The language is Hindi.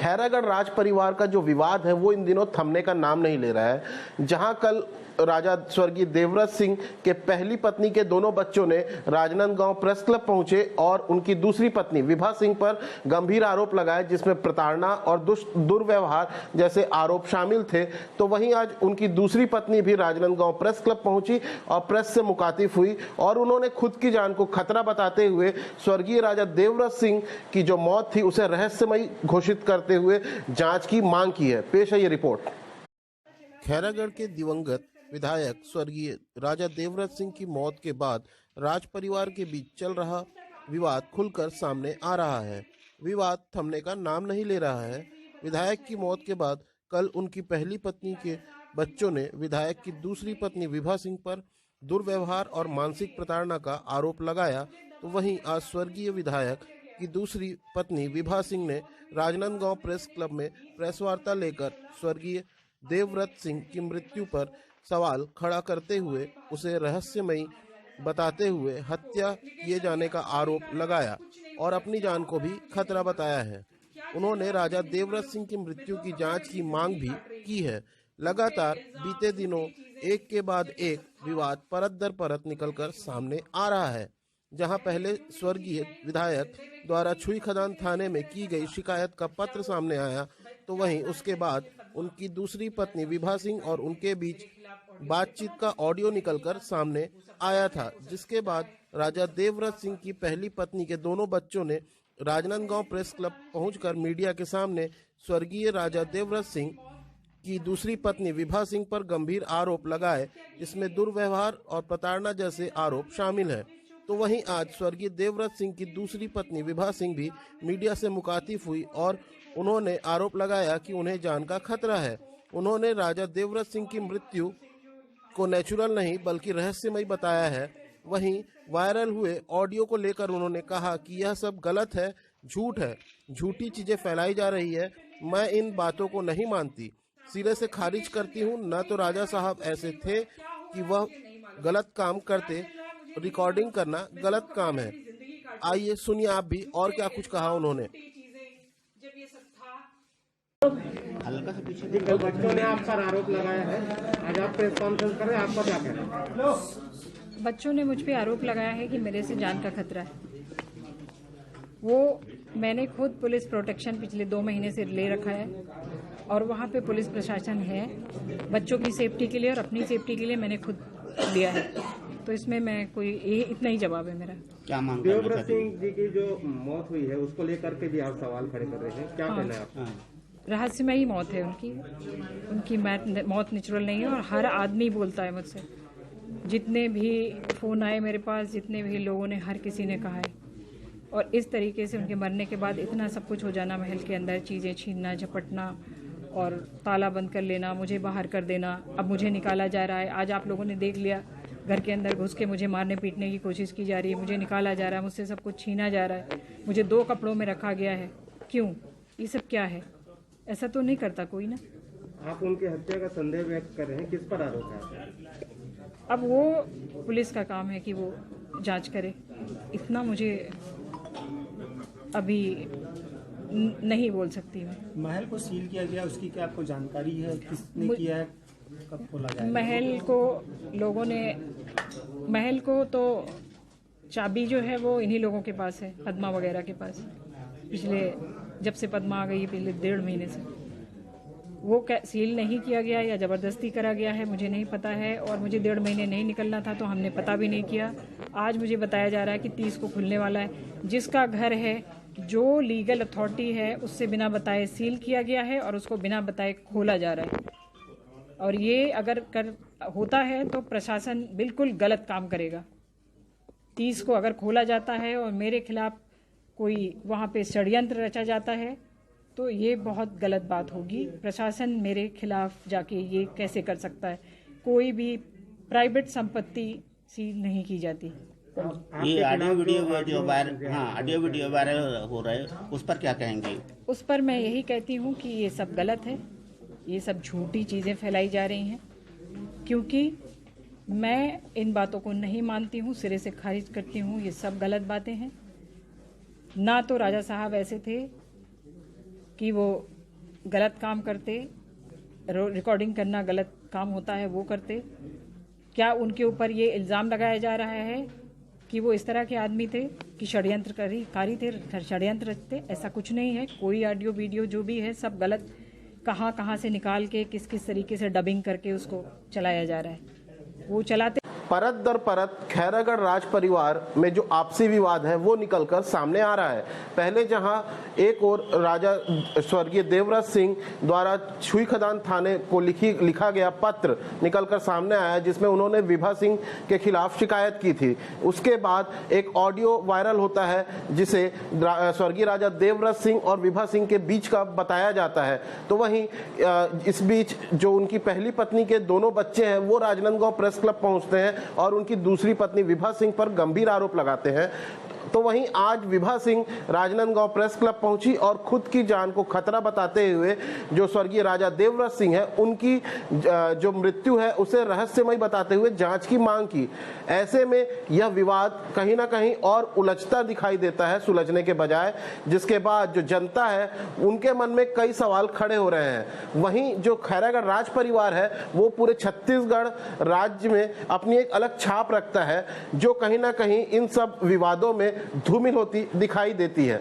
खैरागढ़ राज परिवार का जो विवाद है वो इन दिनों थमने का नाम नहीं ले रहा है। जहां कल राजा स्वर्गीय देवव्रत सिंह के पहली पत्नी के दोनों बच्चों ने राजनांदगांव प्रेस क्लब पहुंचे और उनकी दूसरी पत्नी विभा सिंह पर गंभीर आरोप लगाए, जिसमें प्रताड़ना और दुर्व्यवहार जैसे आरोप शामिल थे। तो वहीं आज उनकी दूसरी पत्नी भी राजनांदगांव प्रेस क्लब पहुंची और प्रेस से मुखातिब हुई और उन्होंने खुद की जान को खतरा बताते हुए स्वर्गीय राजा देवव्रत सिंह की जो मौत थी उसे रहस्यमयी घोषित करते हुए जांच की मांग की है। पेश है ये रिपोर्ट। खैरागढ़ के दिवंगत विधायक स्वर्गीय राजा देवव्रत सिंह की मौत के बाद राज परिवार के बीच चल रहा विवाद खुलकर सामने आ रहा है। विवाद थमने का नाम नहीं ले रहा है। विधायक की मौत के बाद कल उनकी पहली पत्नी के बच्चों ने विधायक की दूसरी पत्नी विभा सिंह पर दुर्व्यवहार और मानसिक प्रताड़ना का आरोप लगाया। तो वहीं आज स्वर्गीय विधायक की दूसरी पत्नी विभा सिंह ने राजनांदगांव प्रेस क्लब में प्रेस वार्ता लेकर स्वर्गीय देवव्रत सिंह की मृत्यु पर सवाल खड़ा करते हुए उसे रहस्यमयी बताते हुए हत्या किए जाने का आरोप लगाया और अपनी जान को भी खतरा बताया है। उन्होंने राजा देवव्रत सिंह की मृत्यु की जांच की मांग भी की है। लगातार बीते दिनों एक के बाद एक विवाद परत दर परत निकलकर सामने आ रहा है। जहां पहले स्वर्गीय विधायक द्वारा छुई खदान थाने में की गई शिकायत का पत्र सामने आया, तो वहीं उसके बाद उनकी दूसरी पत्नी विभा सिंह और उनके बीच बातचीत का ऑडियो निकलकर सामने आया था, जिसके बाद राजा देवव्रत सिंह की पहली पत्नी के दोनों बच्चों ने राजनांदगांव प्रेस क्लब पहुंचकर मीडिया के सामने स्वर्गीय राजा देवव्रत सिंह की दूसरी पत्नी विभा सिंह पर गंभीर आरोप लगाए, जिसमें दुर्व्यवहार और प्रताड़ना जैसे आरोप शामिल है। तो वहीं आज स्वर्गीय देवव्रत सिंह की दूसरी पत्नी विभा सिंह भी मीडिया से मुखातिब हुई और उन्होंने आरोप लगाया कि उन्हें जान का खतरा है। उन्होंने राजा देवव्रत सिंह की मृत्यु को नेचुरल नहीं बल्कि रहस्यमयी बताया है। वहीं वायरल हुए ऑडियो को लेकर उन्होंने कहा कि यह सब गलत है, झूठ है, झूठी चीजें फैलाई जा रही है। मैं इन बातों को नहीं मानती, सिरे से खारिज करती हूँ। न तो राजा साहब ऐसे थे कि वह गलत काम करते, रिकॉर्डिंग करना गलत काम है। आइए सुनिए आप भी और क्या कुछ कहा उन्होंने। बच्चों ने आप पर आरोप लगाया है, आज आप प्रेस कॉन्फ्रेंस कर रहे हैं, आपका क्या कहना है? बच्चों ने मुझ पे आरोप लगाया है कि मेरे से जान का खतरा है। वो मैंने खुद पुलिस प्रोटेक्शन पिछले 2 महीने से ले रखा है और वहाँ पे पुलिस प्रशासन है बच्चों की सेफ्टी के लिए और अपनी सेफ्टी के लिए मैंने खुद लिया है। तो इसमें मैं कोई इतना ही जवाब है मेरा। क्या मांग देवव्रत सिंह जी की जो मौत हुई है उसको लेकर के भी आप सवाल खड़े कर रहे हैं, क्या कहना है आपका? रहस्यमयी मौत है उनकी मौत नेचुरल नहीं है और हर आदमी बोलता है मुझसे, जितने भी फोन आए मेरे पास, जितने भी लोगों ने, हर किसी ने कहा है। और इस तरीके से उनके मरने के बाद इतना सब कुछ हो जाना, महल के अंदर चीज़ें छीनना, झपटना और ताला बंद कर लेना, मुझे बाहर कर देना, अब मुझे निकाला जा रहा है। आज आप लोगों ने देख लिया, घर के अंदर घुस के मुझे मारने पीटने की कोशिश की जा रही है, मुझे निकाला जा रहा है, मुझसे सब कुछ छीना जा रहा है, मुझे 2 कपड़ों में रखा गया है। क्यों? ये सब क्या है? ऐसा तो नहीं करता कोई ना। आप उनकी हत्या का संदेह व्यक्त कर रहे हैं, किस पर आरोप है? अब वो पुलिस का काम है कि वो जांच करे, इतना मुझे अभी नहीं बोल सकती मैं। महल को सील किया गया, उसकी क्या आपको जानकारी है? किसने किया है, कब खोला जाएगा? महल को लोगों ने, महल को तो चाबी जो है वो इन्हीं लोगों के पास है, पद्मा वगैरह के पास। पिछले जब से पद्मा आ गई, पिछले 1.5 महीने से वो सील नहीं किया गया या ज़बरदस्ती करा गया है, मुझे नहीं पता है। और मुझे 1.5 महीने नहीं निकलना था तो हमने पता भी नहीं किया। आज मुझे बताया जा रहा है कि 30 को खुलने वाला है। जिसका घर है, जो लीगल अथॉरिटी है, उससे बिना बताए सील किया गया है और उसको बिना बताए खोला जा रहा है। और ये अगर होता है तो प्रशासन बिल्कुल गलत काम करेगा। 30 को अगर खोला जाता है और मेरे खिलाफ कोई वहाँ पे षड्यंत्र रचा जाता है तो ये बहुत गलत बात होगी। प्रशासन मेरे खिलाफ जाके ये कैसे कर सकता है? कोई भी प्राइवेट संपत्ति सील नहीं की जाती। ये ऑडियो वीडियो जो ऑडियो वीडियो वायरल हो रहा है, उस पर क्या कहेंगे? उस पर मैं यही कहती हूँ कि ये सब गलत है, ये सब झूठी चीज़ें फैलाई जा रही हैं, क्योंकि मैं इन बातों को नहीं मानती हूँ, सिरे से खारिज करती हूँ। ये सब गलत बातें हैं। ना तो राजा साहब ऐसे थे कि वो गलत काम करते, रिकॉर्डिंग करना गलत काम होता है वो करते। क्या उनके ऊपर ये इल्ज़ाम लगाया जा रहा है कि वो इस तरह के आदमी थे कि षड्यंत्रकारी थे, षड्यंत्र रचते? ऐसा कुछ नहीं है। कोई ऑडियो वीडियो जो भी है सब गलत, कहाँ से निकाल के किस किस तरीके से डबिंग करके उसको चलाया जा रहा है, वो चलाते। परत दर परत खैरागढ़ राज परिवार में जो आपसी विवाद है वो निकलकर सामने आ रहा है। पहले जहां एक और राजा स्वर्गीय देवव्रत सिंह द्वारा छुई खदान थाने को लिखा गया पत्र निकलकर सामने आया जिसमें उन्होंने विभा सिंह के खिलाफ शिकायत की थी। उसके बाद एक ऑडियो वायरल होता है जिसे स्वर्गीय राजा देवव्रत सिंह और विभा सिंह के बीच का बताया जाता है। तो वहीं इस बीच जो उनकी पहली पत्नी के दोनों बच्चे हैं वो राजनांदगांव प्रेस क्लब पहुंचते हैं और उनकी दूसरी पत्नी विभा सिंह पर गंभीर आरोप लगाते हैं। तो वहीं आज विभा सिंह राजनांदगांव प्रेस क्लब पहुंची और खुद की जान को खतरा बताते हुए जो स्वर्गीय राजा देवव्रत सिंह है उनकी जो मृत्यु है उसे रहस्यमय बताते हुए जांच की मांग की। ऐसे में यह विवाद कहीं ना कहीं और उलझता दिखाई देता है सुलझने के बजाय, जिसके बाद जो जनता है उनके मन में कई सवाल खड़े हो रहे हैं। वहीं जो खैरागढ़ राज परिवार है वो पूरे छत्तीसगढ़ राज्य में अपनी एक अलग छाप रखता है जो कहीं ना कहीं इन सब विवादों में धूमिल होती दिखाई देती है।